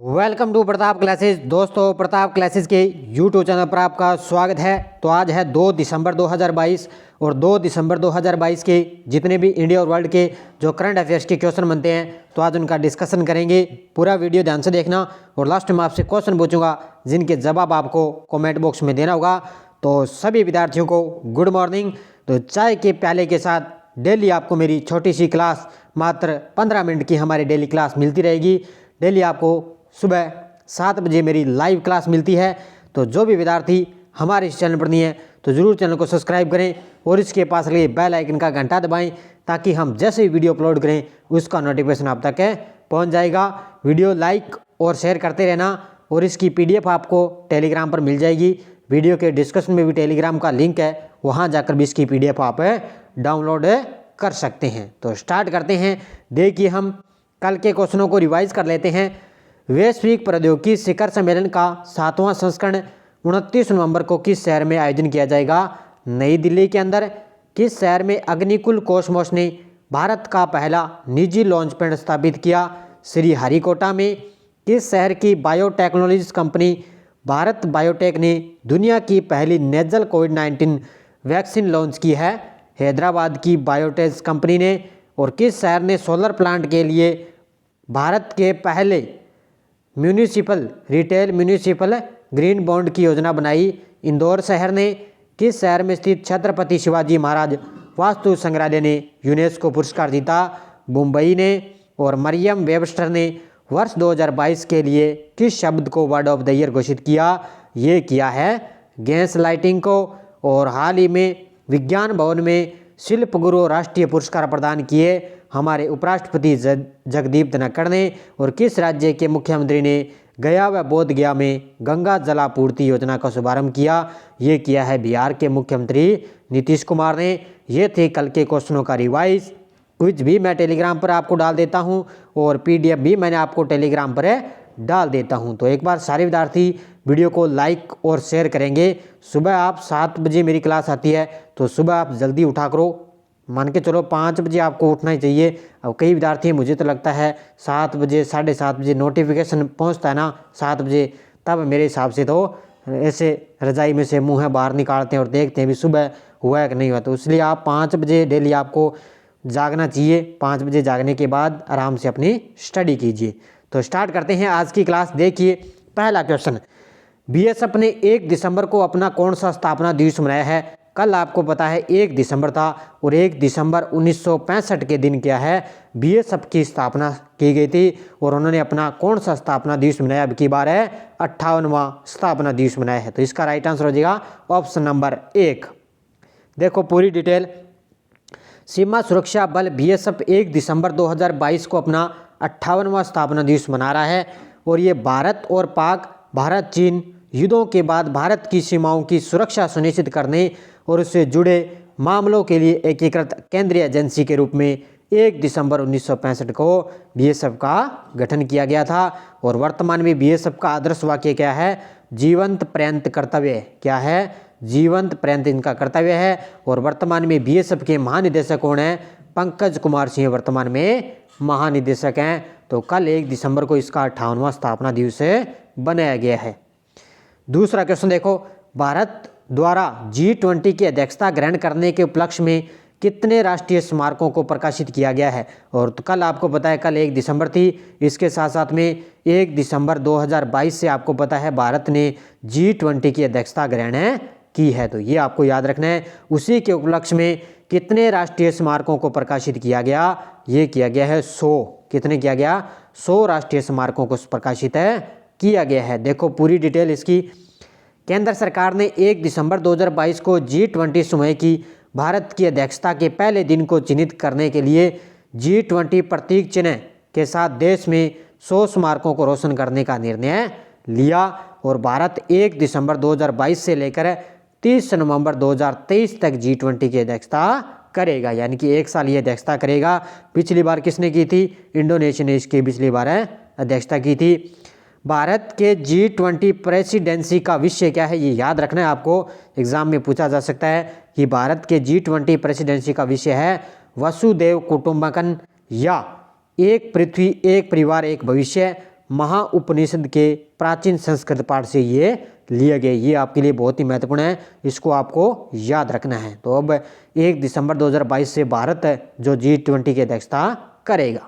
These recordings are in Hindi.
Welcome to Pratap classes. दोस्तों, प्रताप क्लासेस के यूट्यूब चैनल पर आपका स्वागत है। तो आज है 2 दिसंबर 2022 और 2 दिसंबर 2022 के जितने भी इंडिया और वर्ल्ड के जो करंट अफेयर्स के क्वेश्चन बनते हैं तो आज उनका डिस्कशन करेंगे। पूरा वीडियो ध्यान से देखना और लास्ट में आपसे क्वेश्चन पूछूंगा जिनके जवाब आपको कमेंट बॉक्स में देना होगा। तो सभी विद्यार्थियों को गुड मॉर्निंग। तो चाय के प्याले के साथ डेली आपको मेरी छोटी सी क्लास मात्र 15 मिनट की हमारी डेली क्लास मिलती रहेगी। डेली आपको सुबह 7 बजे मेरी लाइव क्लास मिलती है। तो जो भी विद्यार्थी हमारे इस चैनल पर नहीं है तो ज़रूर चैनल को सब्सक्राइब करें और इसके पास लगे बेल आइकन का घंटा दबाएं ताकि हम जैसे ही वीडियो अपलोड करें उसका नोटिफिकेशन आप तक पहुंच जाएगा। वीडियो लाइक और शेयर करते रहना और इसकी PDF आपको टेलीग्राम पर मिल जाएगी। वीडियो के डिस्क्रिप्शन में भी टेलीग्राम का लिंक है, वहाँ जाकर भी इसकी PDF आप डाउनलोड कर सकते हैं। तो स्टार्ट करते हैं। देखिए, हम कल के क्वेश्चनों को रिवाइज कर लेते हैं। वैश्विक प्रौद्योगिकी शिखर सम्मेलन का 7वां संस्करण 29 नवंबर को किस शहर में आयोजन किया जाएगा? नई दिल्ली के अंदर। किस शहर में अग्निकुल कॉस्मोस ने भारत का पहला निजी लॉन्च पैड स्थापित किया? श्रीहरिकोटा में। किस शहर की बायोटेक्नोलॉजीज कंपनी भारत बायोटेक ने दुनिया की पहली नेजल कोविड-19 वैक्सीन लॉन्च की है? हैदराबाद की बायोटेक कंपनी ने। और किस शहर ने सोलर प्लांट के लिए भारत के पहले म्यूनिसिपल ग्रीन बॉन्ड की योजना बनाई? इंदौर शहर ने। किस शहर में स्थित छत्रपति शिवाजी महाराज वास्तु संग्रहालय ने यूनेस्को पुरस्कार जीता? मुंबई ने। और मरियम वेबस्टर ने वर्ष 2022 के लिए किस शब्द को वर्ड ऑफ द ईयर घोषित किया? ये किया है गैस लाइटिंग को। और हाल ही में विज्ञान भवन में शिल्प गुरु राष्ट्रीय पुरस्कार प्रदान किए हमारे उपराष्ट्रपति जगदीप धनखड़ ने। और किस राज्य के मुख्यमंत्री ने गया व बोध गया में गंगा जलापूर्ति योजना का शुभारंभ किया? ये किया है बिहार के मुख्यमंत्री नीतीश कुमार ने। ये थे कल के क्वेश्चनों का रिवाइज। क्विज भी मैं टेलीग्राम पर आपको डाल देता हूँ और PDF भी मैंने आपको टेलीग्राम पर डाल देता हूँ। तो एक बार सारे विद्यार्थी वीडियो को लाइक और शेयर करेंगे। सुबह आप 7 बजे मेरी क्लास आती है तो सुबह आप जल्दी उठा करो। मान के चलो 5 बजे आपको उठना ही चाहिए। अब कई विद्यार्थी, मुझे तो लगता है 7 बजे 7:30 बजे नोटिफिकेशन पहुंचता है ना 7 बजे, तब मेरे हिसाब से तो ऐसे रजाई में से मुँह बाहर निकालते हैं और देखते हैं भी सुबह हुआ है कि नहीं हुआ। तो इसलिए आप 5 बजे डेली आपको जागना चाहिए। 5 बजे जागने के बाद आराम से अपनी स्टडी कीजिए। तो स्टार्ट करते हैं आज की क्लास। देखिए, पहला क्वेश्चन, BSF ने 1 दिसंबर को अपना कौन सा स्थापना दिवस मनाया है? कल आपको पता है 1 दिसंबर था और 1 दिसंबर 1965 के दिन क्या है BSF की स्थापना की गई थी और उन्होंने अपना कौन सा स्थापना दिवस मनाया? अब की बार है 58वां स्थापना दिवस मनाया है। तो इसका राइट आंसर हो जाएगा ऑप्शन नंबर 1। देखो पूरी डिटेल। सीमा सुरक्षा बल BSF 1 दिसंबर 2022 को अपना 58वां स्थापना दिवस मना रहा है और ये भारत और पाक, भारत चीन युद्धों के बाद भारत की सीमाओं की सुरक्षा सुनिश्चित करने और उससे जुड़े मामलों के लिए एकीकृत केंद्रीय एजेंसी के रूप में 1 दिसंबर 1965 को BSF का गठन किया गया था। और वर्तमान में BSF का आदर्श वाक्य क्या है? जीवंत पर्यंत कर्तव्य। क्या है? जीवंत पर्यंत इनका कर्तव्य है। और वर्तमान में BSF के महानिदेशक कौन है? पंकज कुमार सिंह वर्तमान में महानिदेशक हैं। तो कल 1 दिसंबर को इसका 58वां स्थापना दिवस बनाया गया है। दूसरा क्वेश्चन देखो, भारत द्वारा G20 की अध्यक्षता ग्रहण करने के उपलक्ष्य में कितने राष्ट्रीय स्मारकों को प्रकाशित किया गया है? और तो कल आपको पता है कल 1 दिसंबर थी। इसके साथ साथ में 1 दिसंबर 2022 से आपको पता है भारत ने G20 की अध्यक्षता ग्रहण की है। तो ये आपको याद रखना है। उसी के उपलक्ष्य में कितने राष्ट्रीय स्मारकों को प्रकाशित किया गया? ये किया गया है 100। कितने किया गया? 100 राष्ट्रीय स्मारकों को प्रकाशित किया गया है। देखो पूरी डिटेल इसकी। केंद्र सरकार ने 1 दिसंबर 2022 को G20 समूह की भारत की अध्यक्षता के पहले दिन को चिन्हित करने के लिए G20 प्रतीक चिन्ह के साथ देश में 100 स्मारकों को रोशन करने का निर्णय लिया। और भारत 1 दिसंबर 2022 से लेकर 30 नवंबर 2023 तक G20 की अध्यक्षता करेगा, यानी कि 1 साल ये अध्यक्षता करेगा। पिछली बार किसने की थी? इंडोनेशिया ने इसकी पिछली बार अध्यक्षता की थी। भारत के G20 प्रेसिडेंसी का विषय क्या है? ये याद रखना है आपको, एग्जाम में पूछा जा सकता है कि भारत के G20 प्रेसिडेंसी का विषय है वसुदेव कुटुंबकम या एक पृथ्वी एक परिवार एक भविष्य, महाउपनिषद के प्राचीन संस्कृत पाठ से ये लिए गए। ये आपके लिए बहुत ही महत्वपूर्ण है, इसको आपको याद रखना है। तो अब 1 दिसंबर 2022 से भारत जो G20 की अध्यक्षता करेगा।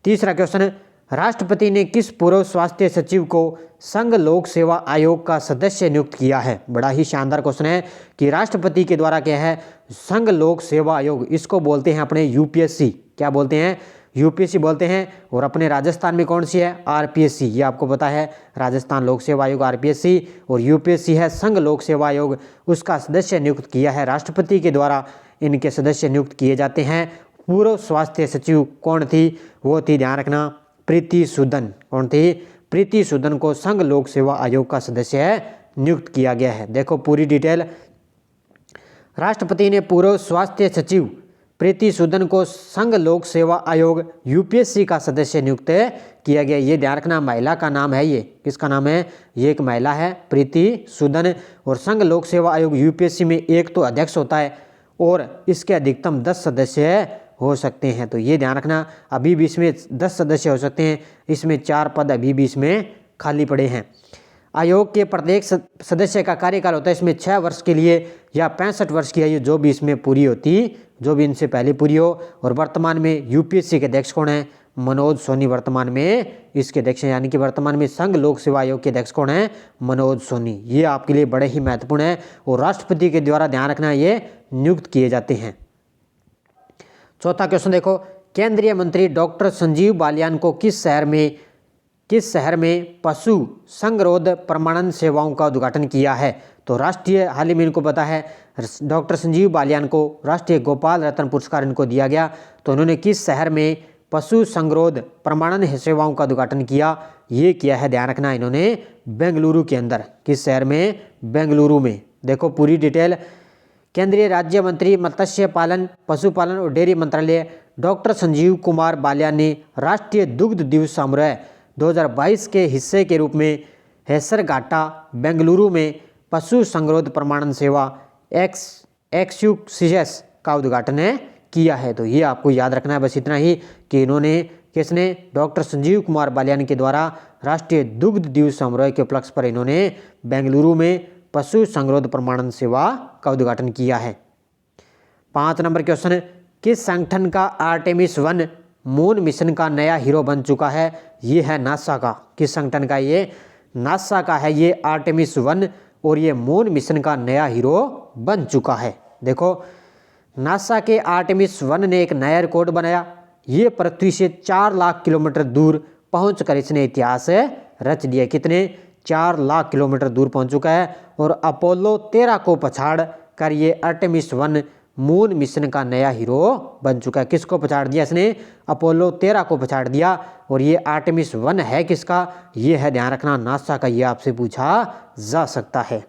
तीसरा क्वेश्चन, राष्ट्रपति ने किस पूर्व स्वास्थ्य सचिव को संघ लोक सेवा आयोग का सदस्य नियुक्त किया है? बड़ा ही शानदार क्वेश्चन है कि राष्ट्रपति के द्वारा क्या है संघ लोक सेवा आयोग, इसको बोलते हैं अपने यूपीएससी। क्या बोलते हैं? यूपीएससी बोलते हैं। और अपने राजस्थान में कौन सी है? आरपीएससी। ये आपको पता है, राजस्थान लोक सेवा आयोग आरपीएससी, और यूपीएससी है संघ लोक सेवा आयोग। उसका सदस्य नियुक्त किया है राष्ट्रपति के द्वारा, इनके सदस्य नियुक्त किए जाते हैं। पूर्व स्वास्थ्य सचिव कौन थी? वो थी, ध्यान रखना, प्रीति सूदन। कौन थी? प्रीति सूदन को संघ लोक सेवा आयोग का सदस्य नियुक्त किया गया है। देखो पूरी डिटेल, राष्ट्रपति ने पूर्व स्वास्थ्य सचिव प्रीति सूदन को संघ लोक सेवा आयोग यूपीएससी का सदस्य नियुक्त किया गया। ये ध्यान रखना, महिला का नाम है ये। किसका नाम है? ये एक महिला है, प्रीति सूदन। और संघ लोक सेवा आयोग यूपीएससी में एक तो अध्यक्ष होता है और इसके अधिकतम 10 सदस्य हो सकते हैं। तो ये ध्यान रखना, अभी भी इसमें 10 सदस्य हो सकते हैं, इसमें 4 पद अभी भी इसमें खाली पड़े हैं। आयोग के प्रत्येक सदस्य का कार्यकाल होता है इसमें 6 वर्ष के लिए या 65 वर्ष की आयु जो भी इसमें पूरी होती, जो भी इनसे पहले पूरी हो। और वर्तमान में यूपीएससी के अध्यक्ष कौन है? मनोज सोनी वर्तमान में इसके अध्यक्ष हैं, यानी कि वर्तमान में संघ लोक सेवा आयोग के अध्यक्ष कौन है? मनोज सोनी। ये आपके लिए बड़े ही महत्वपूर्ण है और राष्ट्रपति के द्वारा ध्यान रखना ये नियुक्त किए जाते हैं। चौथा क्वेश्चन देखो, केंद्रीय मंत्री डॉक्टर संजीव बालियान को किस शहर में पशु संगरोध प्रमाणन सेवाओं का उद्घाटन किया है? तो राष्ट्रीय, हाल ही में इनको पता है डॉक्टर संजीव बालियान को राष्ट्रीय गोपाल रत्न पुरस्कार इनको दिया गया। तो उन्होंने किस शहर में पशु संगरोध प्रमाणन सेवाओं का उद्घाटन किया? ये किया है, ध्यान रखना, इन्होंने बेंगलुरु के अंदर। किस शहर में? बेंगलुरु में। देखो पूरी डिटेल, केंद्रीय राज्य मंत्री मत्स्य पालन, पशुपालन और डेयरी मंत्रालय डॉक्टर संजीव कुमार बालियान ने राष्ट्रीय दुग्ध दिवस समारोह 2022 के हिस्से के रूप में हेसरघाटा बेंगलुरु में पशु संगरोध प्रमाणन सेवा एक्सयूसीएस का उद्घाटन किया है। तो ये आपको याद रखना है, बस इतना ही कि इन्होंने, किसने? डॉक्टर संजीव कुमार बालियान के द्वारा राष्ट्रीय दुग्ध दिवस समारोह के उपलक्ष्य पर इन्होंने बेंगलुरु में पशु संगरोध प्रमाणन सेवा का उद्घाटन किया है। 5 नंबर क्वेश्चन, किस संगठन का आर्टेमिस 1 मून मिशन का नया हीरो बन चुका है? ये है नासा का। किस संगठन का? ये नासा का है ये आर्टेमिस 1, और ये मून मिशन का नया हीरो बन चुका है। देखो नासा के आर्टेमिस 1 ने एक नया रिकॉर्ड बनाया। ये पृथ्वी से 4 लाख किलोमीटर दूर पहुंचकर इसने इतिहास रच दिया। कितने? 4 लाख किलोमीटर दूर पहुंच चुका है। और अपोलो 13 को पछाड़ कर ये आर्टेमिस 1 मून मिशन का नया हीरो बन चुका है। किसको पछाड़ दिया इसने? अपोलो 13 को पछाड़ दिया। और ये आर्टेमिस 1 है किसका? ये है, ध्यान रखना, नासा का। ये आपसे पूछा जा सकता है।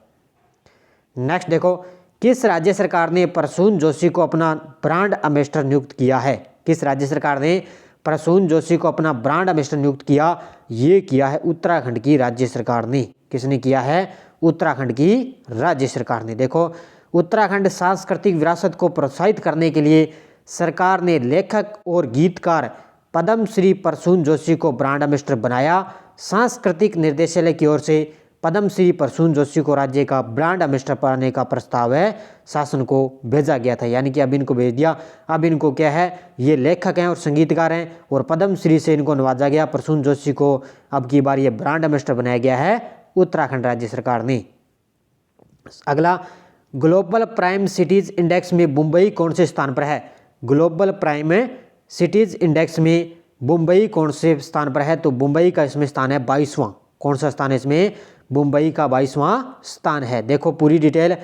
नेक्स्ट देखो, किस राज्य सरकार ने प्रसून जोशी को अपना ब्रांड एम्बेसडर नियुक्त किया है? किस राज्य सरकार ने प्रसून जोशी को अपना ब्रांड एम्बेसडर नियुक्त किया? ये किया है उत्तराखंड की राज्य सरकार ने। किसने किया है? उत्तराखंड की राज्य सरकार ने। देखो उत्तराखंड सांस्कृतिक विरासत को प्रोत्साहित करने के लिए सरकार ने लेखक और गीतकार पद्मश्री प्रसून जोशी को ब्रांड एम्बेसडर बनाया। सांस्कृतिक निर्देशालय की ओर से पद्मश्री प्रसून जोशी को राज्य का ब्रांड एम्बेसडर बनाने का प्रस्ताव शासन को भेजा गया था, यानी कि अब इनको भेज दिया। अब इनको क्या है, ये लेखक हैं और संगीतकार हैं और पद्मश्री से इनको नवाजा गया। प्रसून जोशी को अब की बार ये ब्रांड एम्बेसडर बनाया गया है उत्तराखंड राज्य सरकार ने। अगला, ग्लोबल प्राइम सिटीज इंडेक्स में मुंबई कौन से स्थान पर है? ग्लोबल प्राइम सिटीज इंडेक्स में मुंबई कौन से स्थान पर है? तो मुंबई का इसमें स्थान है 22वां। कौन सा स्थान है इसमें? मुंबई का 22वां स्थान है। देखो पूरी डिटेल,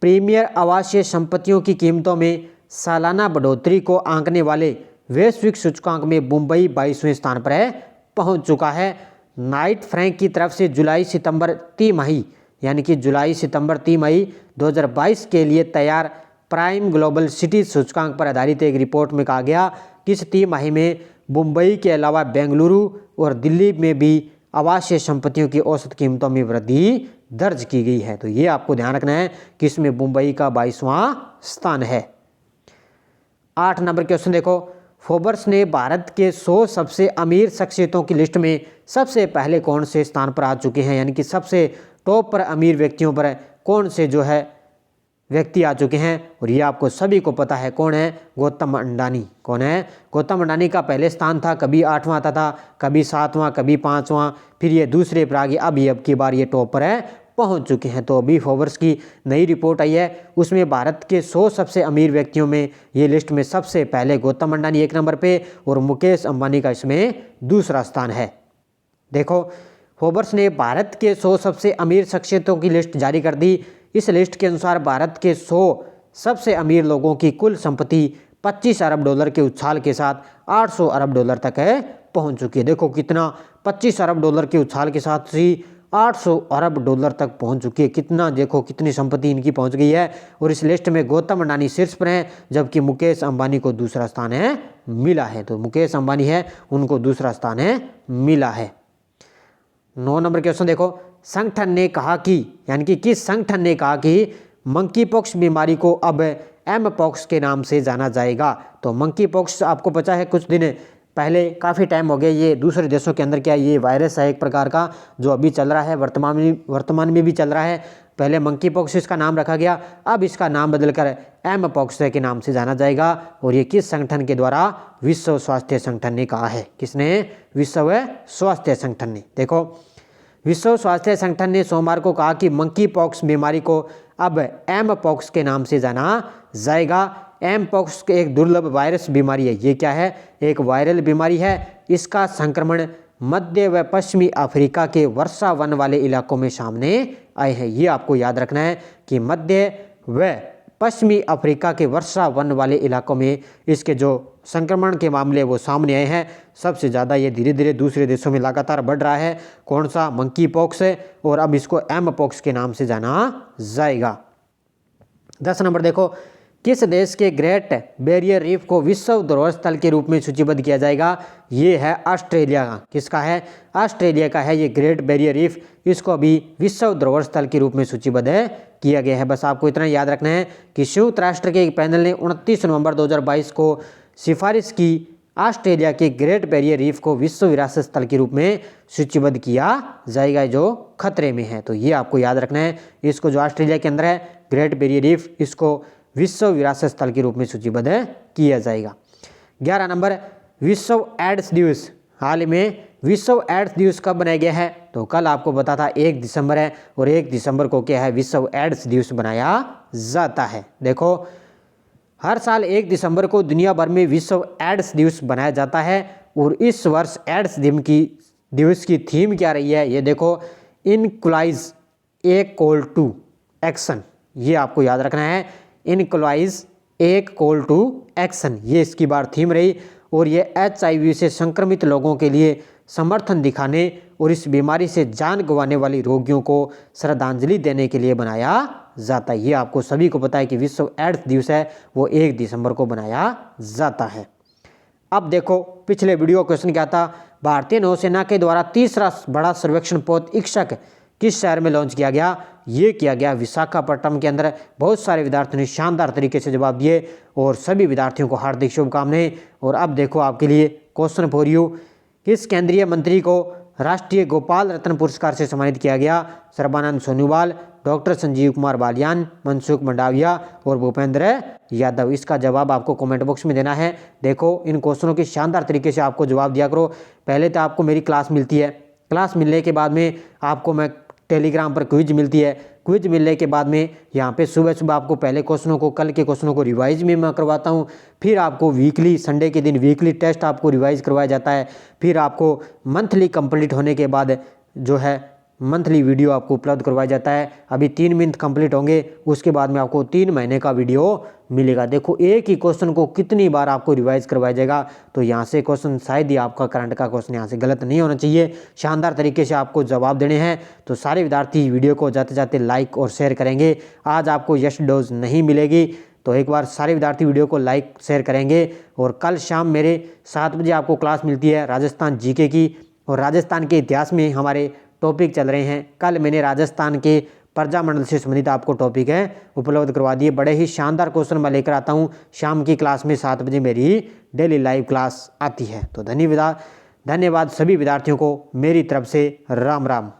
प्रीमियर आवासीय संपत्तियों की कीमतों में सालाना बढ़ोतरी को आंकने वाले वैश्विक सूचकांक में मुंबई 22वें स्थान पर पहुंच चुका है। नाइट फ्रैंक की तरफ से जुलाई सितंबर तिमाही, यानी कि जुलाई सितंबर तिमाही 2022 के लिए तैयार प्राइम ग्लोबल सिटी सूचकांक पर आधारित एक रिपोर्ट में कहा गया कि इस तिमाही में मुंबई के अलावा बेंगलुरु और दिल्ली में भी आवासीय संपत्तियों की औसत कीमतों में वृद्धि दर्ज की गई है। तो ये आपको ध्यान रखना है कि इसमें मुंबई का 22वां स्थान है। 8 नंबर क्वेश्चन देखो, फोर्ब्स ने भारत के 100 सबसे अमीर शख्सियतों की लिस्ट में सबसे पहले कौन से स्थान पर आ चुके हैं, यानी कि सबसे टॉप पर अमीर व्यक्तियों पर कौन से जो है व्यक्ति आ चुके हैं। और ये आपको सभी को पता है, कौन है, गौतम अडानी। कौन है, गौतम अडानी का पहले स्थान था, कभी 8वां आता था, कभी 7वां, कभी 5वां, फिर ये दूसरे पर आ गया, अब की बार ये टॉप पर है पहुंच चुके हैं। तो अभी फोर्ब्स की नई रिपोर्ट आई है, उसमें भारत के 100 सबसे अमीर व्यक्तियों में ये लिस्ट में सबसे पहले गौतम अडानी 1 नंबर पे और मुकेश अंबानी का इसमें दूसरा स्थान है। देखो, फोर्ब्स ने भारत के 100 सबसे अमीर शख्सियतों की लिस्ट जारी कर दी। इस लिस्ट के अनुसार भारत के 100 सबसे अमीर लोगों की कुल संपत्ति 25 अरब डॉलर के उछाल के साथ 800 अरब डॉलर तक है पहुंच चुकी है। देखो कितना, 25 अरब डॉलर के उछाल के साथ ही 800 अरब डॉलर तक पहुंच चुकी है। कितना, देखो कितनी संपत्ति इनकी पहुंच गई है। और इस लिस्ट में गौतम अडानी शीर्ष पर हैं, जबकि मुकेश अंबानी को दूसरा स्थान है मिला है। तो मुकेश अंबानी है, उनको दूसरा स्थान है मिला है। 9 नंबर क्वेश्चन देखो, संगठन ने कहा कि, यानी कि किस संगठन ने कहा कि मंकी पॉक्स बीमारी को अब एम पॉक्स के नाम से जाना जाएगा। तो मंकी पॉक्स आपको पता है, कुछ दिन पहले, काफ़ी टाइम हो गया, ये दूसरे देशों के अंदर क्या ये वायरस है एक प्रकार का जो अभी चल रहा है, वर्तमान में भी चल रहा है। पहले मंकी पॉक्स इसका नाम रखा गया, अब इसका नाम बदलकर एम पॉक्स के नाम से जाना जाएगा। और ये किस संगठन के द्वारा, विश्व स्वास्थ्य संगठन ने कहा है। किसने, विश्व स्वास्थ्य संगठन ने। देखो, विश्व स्वास्थ्य संगठन ने सोमवार को कहा कि मंकी पॉक्स बीमारी को अब एम पॉक्स के नाम से जाना जाएगा। एम पॉक्स एक दुर्लभ वायरस बीमारी है। ये क्या है, एक वायरल बीमारी है। इसका संक्रमण मध्य व पश्चिमी अफ्रीका के वर्षा वन वाले इलाकों में सामने आए हैं। ये आपको याद रखना है कि मध्य व पश्चिमी अफ्रीका के वर्षा वन वाले इलाकों में इसके जो संक्रमण के मामले वो सामने आए हैं। सबसे ज़्यादा ये धीरे धीरे दूसरे देशों में लगातार बढ़ रहा है। कौन सा, मंकी पॉक्स है, और अब इसको एम पॉक्स के नाम से जाना जाएगा। 10 नंबर देखो, किस देश के ग्रेट बैरियर रीफ को विश्व धरोहर स्थल के रूप में सूचीबद्ध किया जाएगा। ये है ऑस्ट्रेलिया का। किसका है, ऑस्ट्रेलिया का है ये ग्रेट बैरियर रीफ। इसको अभी विश्व धरोहर स्थल के रूप में सूचीबद्ध किया गया है। बस आपको इतना याद रखना है कि संयुक्त राष्ट्र के एक पैनल ने 29 नवंबर 2022 को सिफारिश की ऑस्ट्रेलिया के ग्रेट बैरियर रीफ को विश्व विरासत स्थल के रूप में सूचीबद्ध किया जाएगा जो खतरे में है। तो ये आपको याद रखना है, इसको जो ऑस्ट्रेलिया के अंदर है ग्रेट बैरियर रीफ, इसको विश्व विरासत स्थल के रूप में सूचीबद्ध किया जाएगा। 11 नंबर, विश्व एड्स दिवस। हाल में विश्व एड्स दिवस कब बनाया गया है। तो कल आपको बता था 1 दिसंबर है, और 1 दिसंबर को क्या है, विश्व एड्स दिवस बनाया जाता है। देखो, हर साल 1 दिसंबर को दुनिया भर में विश्व एड्स दिवस बनाया जाता है। और इस वर्ष एड्स दिवस की थीम क्या रही है, ये देखो, includes a call to action. ये आपको याद रखना है, includes a call to action, ये इसकी बार थीम रही। और ये HIV से संक्रमित लोगों के लिए समर्थन दिखाने और इस बीमारी से जान गंवाने वाली रोगियों को श्रद्धांजलि देने के लिए बनाया जाता है। ये आपको सभी को पता है कि विश्व एड्स दिवस है वो 1 दिसंबर को बनाया जाता है। अब देखो, पिछले वीडियो क्वेश्चन क्या था, भारतीय नौसेना के द्वारा तीसरा बड़ा सर्वेक्षण पोत इक्षक किस शहर में लॉन्च किया गया। ये किया गया विशाखापट्टनम के अंदर। बहुत सारे विद्यार्थियों ने शानदार तरीके से जवाब दिए और सभी विद्यार्थियों को हार्दिक शुभकामनाएं। और अब देखो आपके लिए क्वेश्चन फॉर यू, किस केंद्रीय मंत्री को राष्ट्रीय गोपाल रत्न पुरस्कार से सम्मानित किया गया। सर्बानंद सोनोवाल, डॉक्टर संजीव कुमार बालियान, मनसुख मंडाविया और भूपेंद्र यादव। इसका जवाब आपको कमेंट बॉक्स में देना है। देखो, इन क्वेश्चनों के शानदार तरीके से आपको जवाब दिया करो। पहले तो आपको मेरी क्लास मिलती है, क्लास मिलने के बाद में आपको मैं टेलीग्राम पर क्विज मिलती है। क्विज मिलने के बाद में यहाँ पे सुबह सुबह आपको पहले क्वेश्चनों को, कल के क्वेश्चनों को रिवाइज में मैं करवाता हूँ। फिर आपको वीकली, संडे के दिन वीकली टेस्ट आपको रिवाइज करवाया जाता है। फिर आपको मंथली कंप्लीट होने के बाद जो है मंथली वीडियो आपको उपलब्ध करवाया जाता है। अभी 3 मंथ कंप्लीट होंगे, उसके बाद में आपको 3 महीने का वीडियो मिलेगा। देखो, एक ही क्वेश्चन को कितनी बार आपको रिवाइज करवाया जाएगा। तो यहाँ से क्वेश्चन शायद ही आपका करंट का क्वेश्चन यहाँ से गलत नहीं होना चाहिए। शानदार तरीके से आपको जवाब देने हैं। तो सारे विद्यार्थी वीडियो को जाते जाते लाइक और शेयर करेंगे। आज आपको यश डोज नहीं मिलेगी, तो एक बार सारे विद्यार्थी वीडियो को लाइक शेयर करेंगे। और कल शाम मेरे 7 बजे आपको क्लास मिलती है राजस्थान GK की, और राजस्थान के इतिहास में हमारे टॉपिक चल रहे हैं। कल मैंने राजस्थान के प्रजामंडल से संबंधित आपको टॉपिक है उपलब्ध करवा दिए। बड़े ही शानदार क्वेश्चन मैं लेकर आता हूँ। शाम की क्लास में 7 बजे मेरी डेली लाइव क्लास आती है। तो धन्यवाद सभी विद्यार्थियों को मेरी तरफ से राम राम।